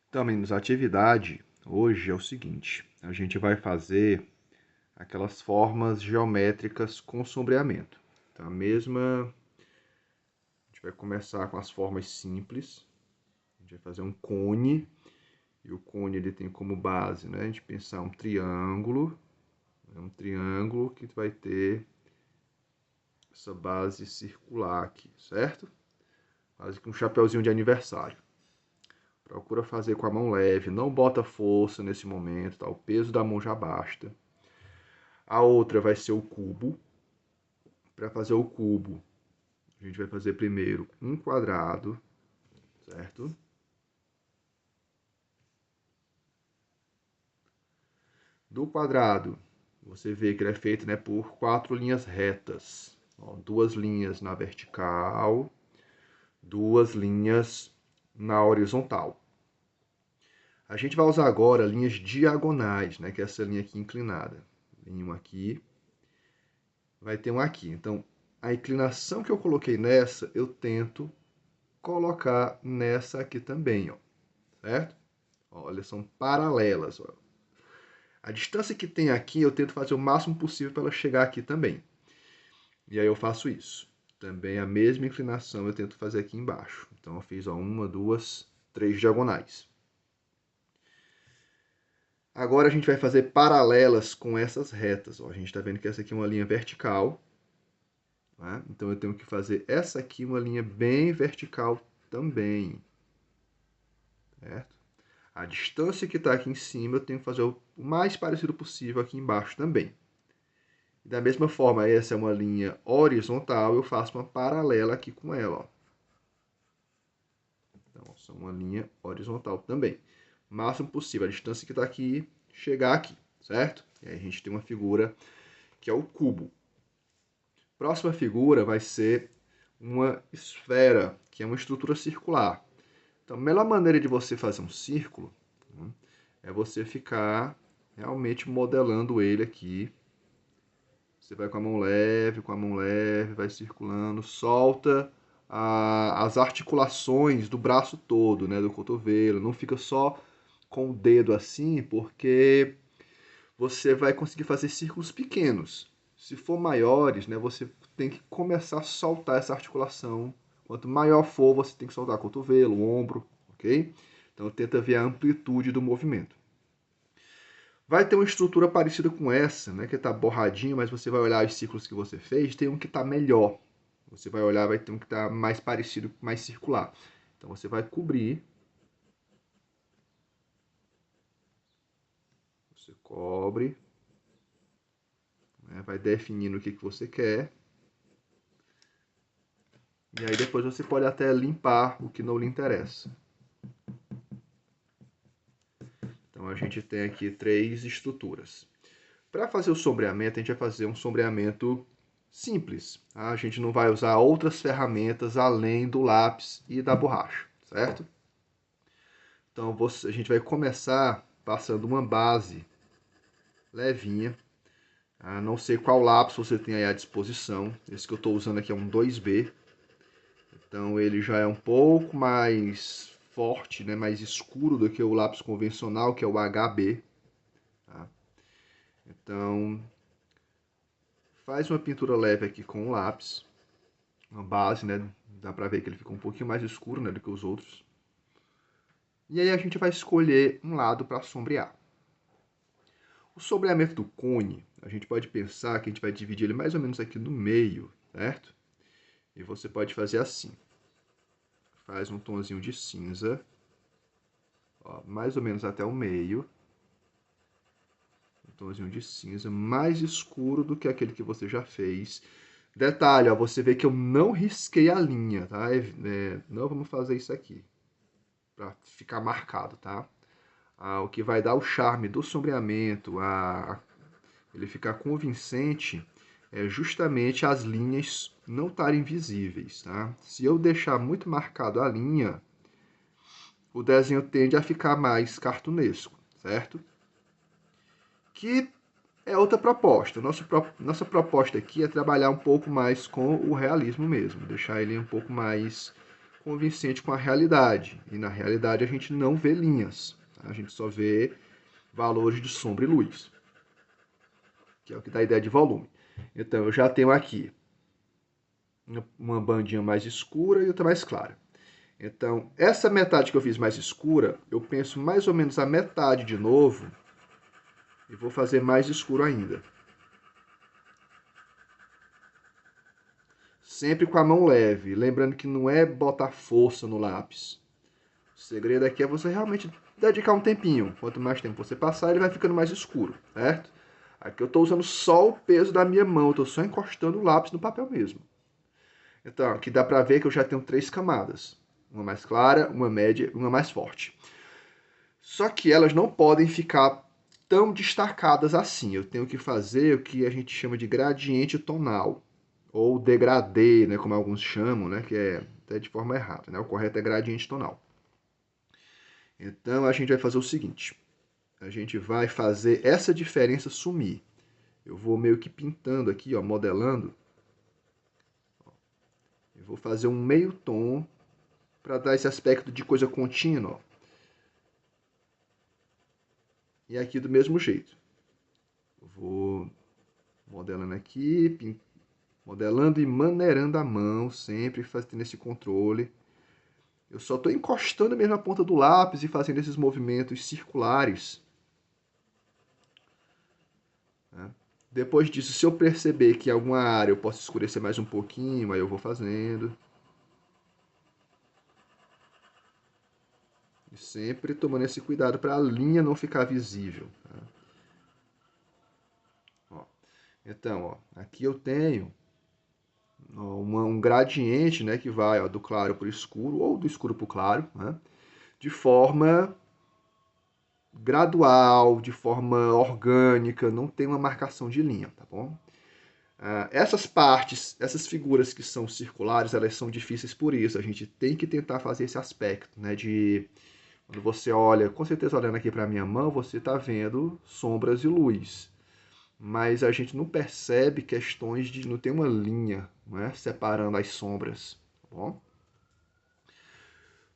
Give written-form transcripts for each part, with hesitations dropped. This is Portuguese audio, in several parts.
Então, meninos, a atividade hoje é o seguinte: a gente vai fazer aquelas formas geométricas com sombreamento. Então, a gente vai começar com as formas simples. A gente vai fazer um cone, e o cone ele tem como base, né, a gente pensar um triângulo, que vai ter essa base circular aqui, certo? Quase que um chapeuzinho de aniversário. Procura fazer com a mão leve, não bota força nesse momento, tá? O peso da mão já basta. A outra vai ser o cubo. Para fazer o cubo, a gente vai fazer primeiro um quadrado, certo? Do quadrado, você vê que ele é feito, né, por 4 linhas retas. Ó, 2 linhas na vertical, 2 linhas na horizontal. A gente vai usar agora linhas diagonais, né, que é essa linha aqui inclinada. Tem um aqui, vai ter um aqui. Então, a inclinação que eu coloquei nessa, eu tento colocar nessa aqui também, ó, certo? Olha, são paralelas, ó. A distância que tem aqui, eu tento fazer o máximo possível para ela chegar aqui também. E aí eu faço isso. Também a mesma inclinação eu tento fazer aqui embaixo. Então eu fiz, ó, 1, 2, 3 diagonais. Agora a gente vai fazer paralelas com essas retas. Ó. A gente está vendo que essa aqui é uma linha vertical. Tá? Então eu tenho que fazer essa aqui uma linha bem vertical também. Certo? A distância que está aqui em cima eu tenho que fazer o mais parecido possível aqui embaixo também. Da mesma forma, essa é uma linha horizontal, eu faço uma paralela aqui com ela. Ó. Então, essa é uma linha horizontal também. Máximo possível, a distância que está aqui, chegar aqui, certo? E aí a gente tem uma figura que é o cubo. Próxima figura vai ser uma esfera, que é uma estrutura circular. Então, a melhor maneira de você fazer um círculo, né, é você ficar realmente modelando ele aqui. Você vai com a mão leve, vai circulando, solta as articulações do braço todo, né, do cotovelo. Não fica só com o dedo assim, porque você vai conseguir fazer círculos pequenos. Se for maiores, né, você tem que começar a soltar essa articulação. Quanto maior for, você tem que soltar o cotovelo, o ombro, ok? Então tenta ver a amplitude do movimento. Vai ter uma estrutura parecida com essa, né, que está borradinho, mas você vai olhar os círculos que você fez, tem um que está melhor. Você vai olhar, vai ter um que está mais parecido, mais circular. Então você vai cobrir. Você cobre, né, vai definindo o que você quer. E aí depois você pode até limpar o que não lhe interessa. Então a gente tem aqui 3 estruturas. Para fazer o sombreamento, a gente vai fazer um sombreamento simples. Tá? A gente não vai usar outras ferramentas além do lápis e da borracha, certo? Então a gente vai começar passando uma base levinha. Não sei qual lápis você tem aí à disposição. Esse que eu estou usando aqui é um 2B. Então ele já é um pouco mais forte, né, mais escuro do que o lápis convencional, que é o HB. Tá? Então faz uma pintura leve aqui com o lápis. Uma base, né? Dá pra ver que ele fica um pouquinho mais escuro, né, do que os outros. E aí a gente vai escolher um lado para sombrear. O sombreamento do cone, a gente pode pensar que a gente vai dividir ele mais ou menos aqui no meio, certo? E você pode fazer assim. Faz um tonzinho de cinza, ó, mais ou menos até o meio. Um tonzinho de cinza mais escuro do que aquele que você já fez. Detalhe, ó, você vê que eu não risquei a linha, tá? Não vamos fazer isso aqui, para ficar marcado, tá? O que vai dar o charme do sombreamento, ele ficar convincente, é justamente as linhas não estarem visíveis, tá? Se eu deixar muito marcado a linha, o desenho tende a ficar mais cartunesco, certo? Que é outra proposta. Nossa proposta aqui é trabalhar um pouco mais com o realismo mesmo, deixar ele um pouco mais convincente com a realidade. E na realidade a gente não vê linhas, tá? A gente só vê valores de sombra e luz, que é o que dá a ideia de volume. Então eu já tenho aqui uma bandinha mais escura e outra mais clara. Então, essa metade que eu fiz mais escura, eu penso mais ou menos a metade de novo e vou fazer mais escuro ainda. Sempre com a mão leve, lembrando que não é botar força no lápis. O segredo aqui é você realmente dedicar um tempinho. Quanto mais tempo você passar, ele vai ficando mais escuro, certo? Aqui eu estou usando só o peso da minha mão, eu estou só encostando o lápis no papel mesmo. Então, aqui dá para ver que eu já tenho 3 camadas. Uma mais clara, uma média e uma mais forte. Só que elas não podem ficar tão destacadas assim. Eu tenho que fazer o que a gente chama de gradiente tonal. Ou degradê, né, como alguns chamam, né, que é até de forma errada. Né? O correto é gradiente tonal. Então, a gente vai fazer o seguinte. A gente vai fazer essa diferença sumir. Eu vou meio que pintando aqui, ó, modelando. Eu vou fazer um meio tom para dar esse aspecto de coisa contínua. E aqui do mesmo jeito. Eu vou modelando aqui, modelando e maneirando a mão, sempre fazendo esse controle. Eu só estou encostando mesmo a ponta do lápis e fazendo esses movimentos circulares. Depois disso, se eu perceber que em alguma área eu posso escurecer mais um pouquinho, aí eu vou fazendo. E sempre tomando esse cuidado para a linha não ficar visível. Tá? Ó. Então, ó, aqui eu tenho um gradiente, né, que vai, ó, do claro para o escuro ou do escuro para o claro, né, de forma gradual, de forma orgânica, não tem uma marcação de linha, tá bom? Essas partes, essas figuras que são circulares, elas são difíceis por isso. A gente tem que tentar fazer esse aspecto, né, de quando você olha, com certeza olhando aqui para a minha mão, você está vendo sombras e luz. Mas a gente não percebe questões de não ter uma linha, né, separando as sombras, tá bom?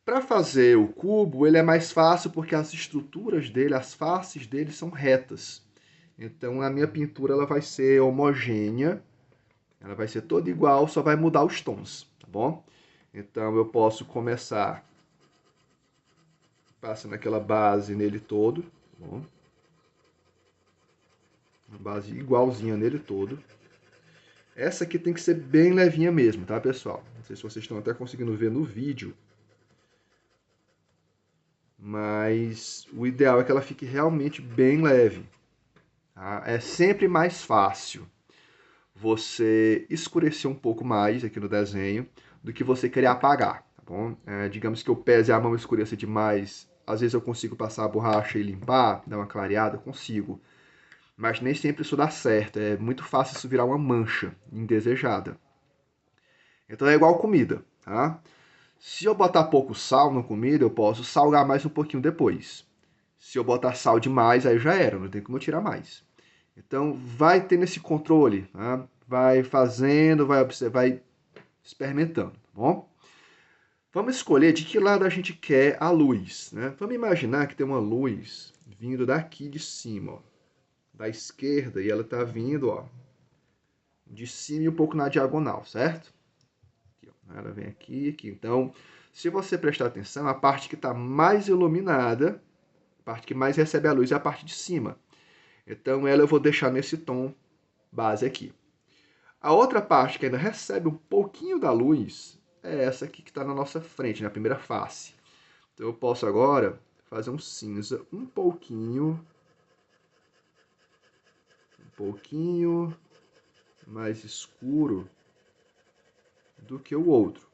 Para fazer o cubo, ele é mais fácil porque as estruturas dele, as faces dele são retas. Então a minha pintura ela vai ser homogênea, ela vai ser toda igual, só vai mudar os tons, tá bom? Então eu posso começar passando aquela base nele todo, tá bom? Uma base igualzinha nele todo. Essa aqui tem que ser bem levinha mesmo, tá, pessoal? Não sei se vocês estão até conseguindo ver no vídeo. Mas o ideal é que ela fique realmente bem leve. Tá? É sempre mais fácil você escurecer um pouco mais aqui no desenho do que você querer apagar, tá bom? Digamos que eu pese a mão e escureça demais, às vezes eu consigo passar a borracha e limpar, dar uma clareada, consigo. Mas nem sempre isso dá certo, é muito fácil isso virar uma mancha indesejada. Então é igual comida, tá? Se eu botar pouco sal na comida, eu posso salgar mais um pouquinho depois. Se eu botar sal demais, aí já era, não tem como eu tirar mais. Então, vai tendo esse controle, tá? Vai fazendo, vai experimentando, tá bom? Vamos escolher de que lado a gente quer a luz, né? Vamos imaginar que tem uma luz vindo daqui de cima, ó, da esquerda, e ela está vindo, ó, de cima e um pouco na diagonal, certo? Aqui, ó, ela vem aqui, aqui. Então, se você prestar atenção, a parte que está mais iluminada, a parte que mais recebe a luz é a parte de cima. Então, ela eu vou deixar nesse tom base aqui. A outra parte que ainda recebe um pouquinho da luz é essa aqui que está na nossa frente, na primeira face. Então, eu posso agora fazer um cinza um pouquinho mais escuro do que o outro.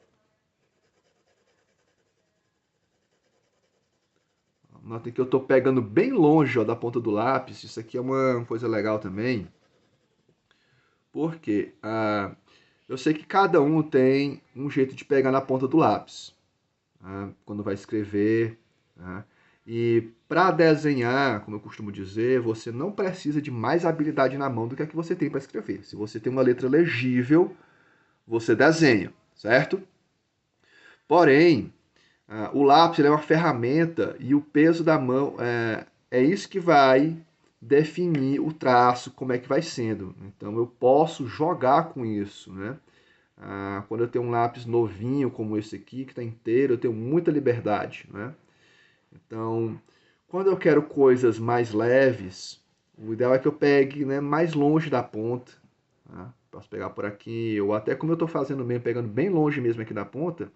Notem que eu estou pegando bem longe, ó, da ponta do lápis. Isso aqui é uma coisa legal também. Porque eu sei que cada um tem um jeito de pegar na ponta do lápis. Tá? Quando vai escrever. Tá? E para desenhar, como eu costumo dizer, você não precisa de mais habilidade na mão do que a que você tem para escrever. Se você tem uma letra legível, você desenha, certo? Porém, o lápis ele é uma ferramenta e o peso da mão é isso que vai definir o traço, como é que vai sendo. Então eu posso jogar com isso, né? Quando eu tenho um lápis novinho como esse aqui, que está inteiro, eu tenho muita liberdade, né? Então, quando eu quero coisas mais leves, o ideal é que eu pegue, né, mais longe da ponta. Tá? Posso pegar por aqui, ou até como eu estou fazendo mesmo, pegando bem longe mesmo aqui da ponta,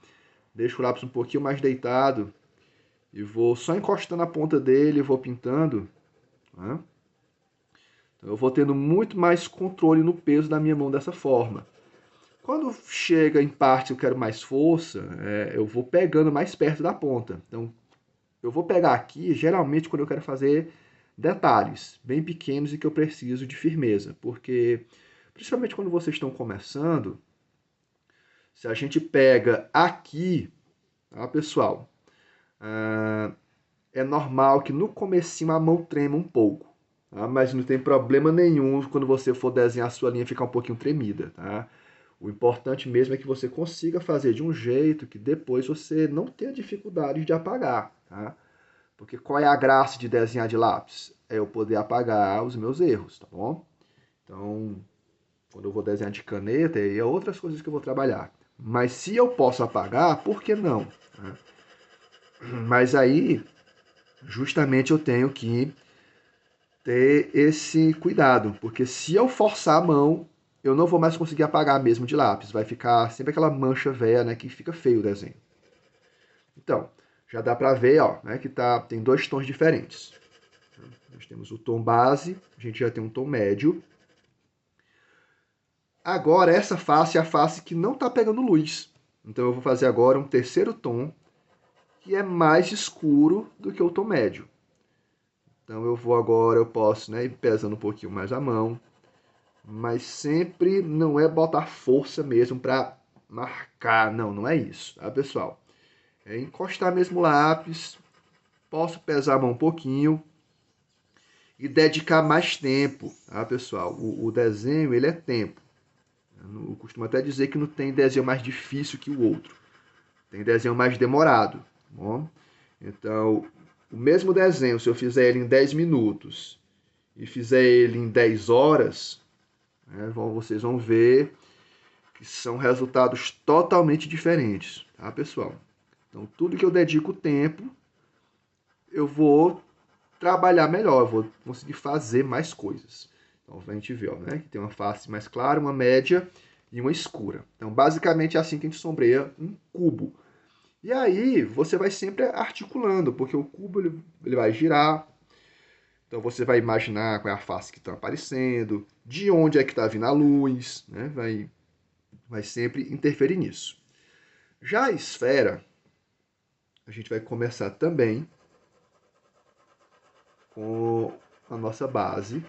deixo o lápis um pouquinho mais deitado e vou só encostando a ponta dele e vou pintando. Tá? Então, eu vou tendo muito mais controle no peso da minha mão dessa forma. Quando chega em parte que eu quero mais força, eu vou pegando mais perto da ponta. Então, eu vou pegar aqui, geralmente, quando eu quero fazer detalhes bem pequenos e que eu preciso de firmeza. Porque, principalmente quando vocês estão começando, se a gente pega aqui, tá, pessoal? É normal que no comecinho a mão trema um pouco. Tá? Mas não tem problema nenhum quando você for desenhar a sua linha ficar um pouquinho tremida. Tá? O importante mesmo é que você consiga fazer de um jeito que depois você não tenha dificuldade de apagar. Tá? Porque qual é a graça de desenhar de lápis? É eu poder apagar os meus erros, tá bom? Então, quando eu vou desenhar de caneta, aí é outras coisas que eu vou trabalhar. Mas se eu posso apagar, por que não? Mas aí, justamente eu tenho que ter esse cuidado, porque se eu forçar a mão, eu não vou mais conseguir apagar mesmo de lápis. Vai ficar sempre aquela mancha velha, né, que fica feio o desenho. Então, já dá pra ver, ó, né, que tem dois tons diferentes. Nós temos o tom base, a gente já tem um tom médio. Agora, essa face é a face que não está pegando luz. Então, eu vou fazer agora um terceiro tom, que é mais escuro do que o tom médio. Então, eu posso, né, ir pesando um pouquinho mais a mão. Mas sempre não é botar força mesmo para marcar. Não, não é isso, tá, pessoal? É encostar mesmo o lápis. Posso pesar a mão um pouquinho e dedicar mais tempo, tá, pessoal? O desenho, ele é tempo. Eu costumo até dizer que não tem desenho mais difícil que o outro. Tem desenho mais demorado, tá bom? Então, o mesmo desenho, se eu fizer ele em 10 minutos e fizer ele em 10 horas, né, vocês vão ver que são resultados totalmente diferentes, tá, pessoal? Então, tudo que eu dedico tempo, eu vou trabalhar melhor, eu vou conseguir fazer mais coisas. Então, a gente vê, ó, né, que tem uma face mais clara, uma média e uma escura. Então, basicamente é assim que a gente sombreia um cubo. E aí, você vai sempre articulando, porque o cubo ele vai girar. Então, você vai imaginar qual é a face que está aparecendo, de onde é que está vindo a luz, né? Vai sempre interferir nisso. Já a esfera, a gente vai começar também com a nossa base,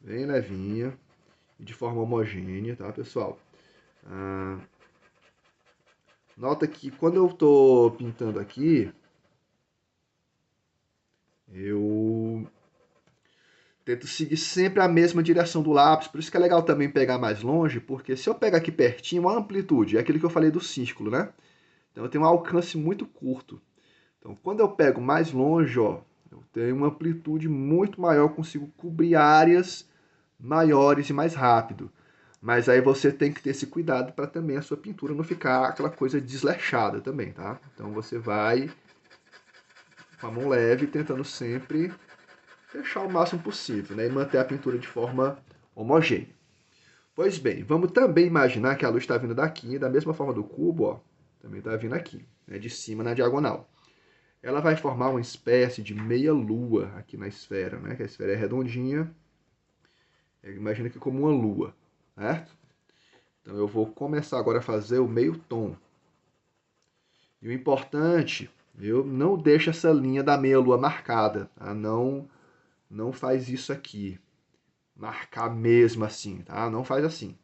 bem levinha e de forma homogênea, tá, pessoal? Nota que quando eu estou pintando aqui, eu tento seguir sempre a mesma direção do lápis, por isso que é legal também pegar mais longe, porque se eu pegar aqui pertinho, a amplitude, é aquilo que eu falei do círculo, né? Então eu tenho um alcance muito curto. Então quando eu pego mais longe, ó, eu tenho uma amplitude muito maior, eu consigo cobrir áreas maiores e mais rápido. Mas aí você tem que ter esse cuidado para também a sua pintura não ficar aquela coisa desleixada também, tá? Então você vai com a mão leve, tentando sempre fechar o máximo possível, né? E manter a pintura de forma homogênea. Pois bem, vamos também imaginar que a luz está vindo daqui, da mesma forma do cubo, ó, também está vindo aqui, né? De cima na diagonal. Ela vai formar uma espécie de meia-lua aqui na esfera, né? Que a esfera é redondinha. Imagina que como uma lua, certo? Então eu vou começar agora a fazer o meio tom. E o importante, eu não deixo essa linha da meia-lua marcada, tá? Não faz isso aqui. Marcar mesmo assim, tá? Não faz assim.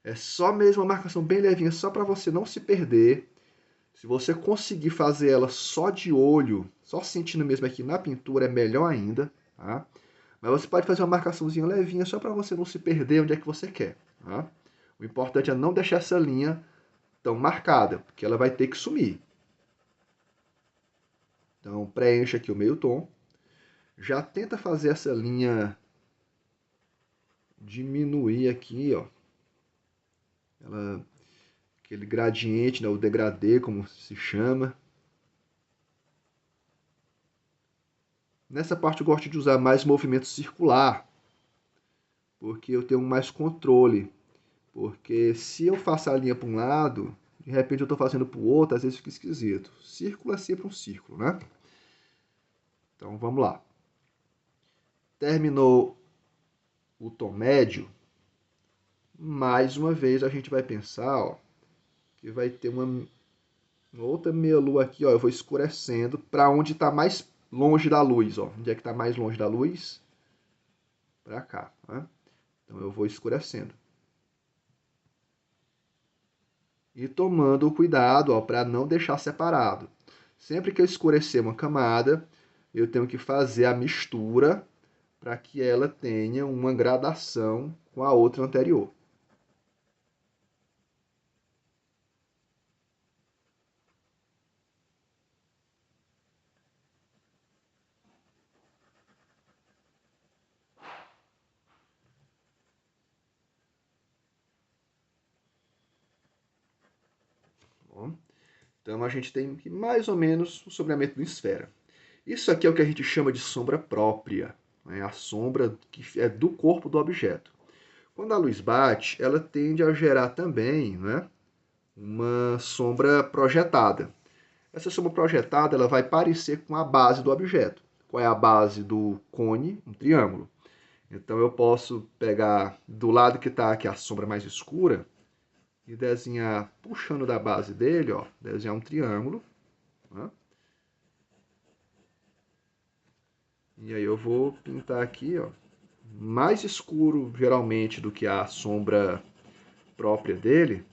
É só mesmo uma marcação bem levinha, só para você não se perder. Se você conseguir fazer ela só de olho, só sentindo mesmo aqui na pintura, é melhor ainda, tá? Mas você pode fazer uma marcaçãozinha levinha só para você não se perder onde é que você quer, tá? O O importante é não deixar essa linha tão marcada, porque ela vai ter que sumir. Então, preencha aqui o meio tom. Já tenta fazer essa linha diminuir aqui, ó. Aquele gradiente, né, o degradê, como se chama. Nessa parte eu gosto de usar mais movimento circular, porque eu tenho mais controle. Porque se eu faço a linha para um lado, de repente eu estou fazendo para o outro, às vezes fica esquisito. Círculo é sempre um círculo, né? Então vamos lá. Terminou o tom médio. Mais uma vez a gente vai pensar, ó, que vai ter uma outra meia-lua aqui, ó. Eu vou escurecendo para onde está mais longe da luz, ó. Onde é que está mais longe da luz? Para cá, né? Então eu vou escurecendo. E tomando cuidado para não deixar separado. Sempre que eu escurecer uma camada, eu tenho que fazer a mistura para que ela tenha uma gradação com a outra anterior. Bom, então a gente tem aqui mais ou menos o sombreamento do esfera. Isso aqui é o que a gente chama de sombra própria, né? A sombra que é do corpo do objeto. Quando a luz bate, ela tende a gerar também, né, uma sombra projetada. Essa sombra projetada ela vai parecer com a base do objeto. Qual é a base do cone? Um triângulo. Então eu posso pegar do lado que está aqui a sombra mais escura e desenhar, puxando da base dele, ó, desenhar um triângulo. Né? E aí eu vou pintar aqui, ó, mais escuro geralmente do que a sombra própria dele.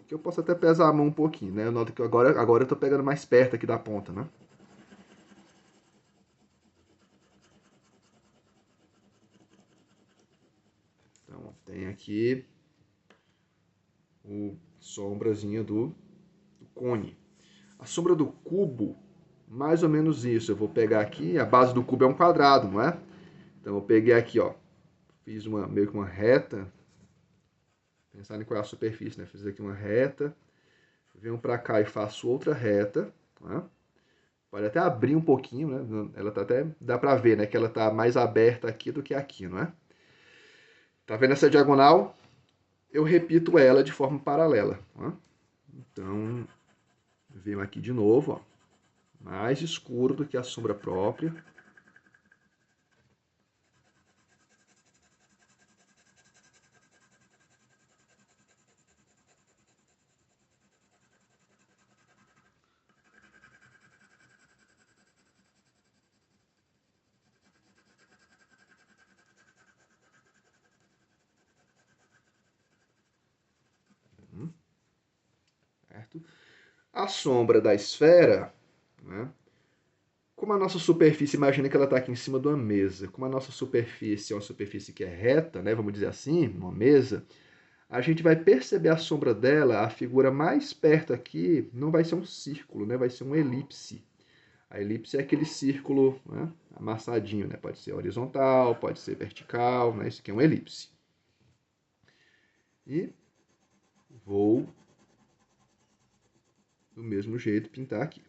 Que eu posso até pesar a mão um pouquinho, né? Eu noto que agora eu tô pegando mais perto aqui da ponta, né? Então, tem aqui o sombrazinha do cone. A sombra do cubo, mais ou menos isso. Eu vou pegar aqui, a base do cubo é um quadrado, não é? Então eu peguei aqui, ó, fiz meio que uma reta. Pensar em qual é a superfície, né? Fiz aqui uma reta, venho para cá e faço outra reta, né? Pode até abrir um pouquinho, né? Ela tá até, dá para ver, né? Que ela tá mais aberta aqui do que aqui, não é? Tá vendo essa diagonal? Eu repito ela de forma paralela. Ó. Então, venho aqui de novo, ó, mais escuro do que a sombra própria. Certo? A sombra da esfera, né? Como a nossa superfície, imagina que ela está aqui em cima de uma mesa. Como a nossa superfície é uma superfície que é reta, né? Vamos dizer assim, uma mesa, a gente vai perceber a sombra dela, a figura mais perto aqui, não vai ser um círculo, né? Vai ser um elipse. A elipse é aquele círculo, né, amassadinho, né? Pode ser horizontal, pode ser vertical, né? Isso aqui é um elipse. E vou, do mesmo jeito, pintar aqui.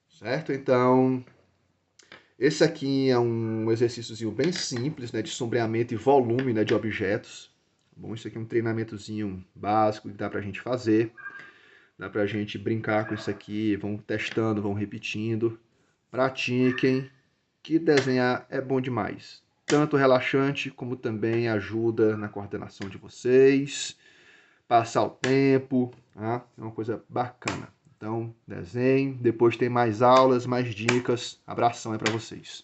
Certo? Então, esse aqui é um exercíciozinho bem simples, né, de sombreamento e volume, né, de objetos. Bom, isso aqui é um treinamentozinho básico que dá pra gente fazer. Dá pra gente brincar com isso aqui, vão testando, vão repetindo. Pratiquem, que desenhar é bom demais. Tanto relaxante, como também ajuda na coordenação de vocês, passar o tempo, tá? É uma coisa bacana. Então, desenhe, depois tem mais aulas, mais dicas. Abração aí para vocês.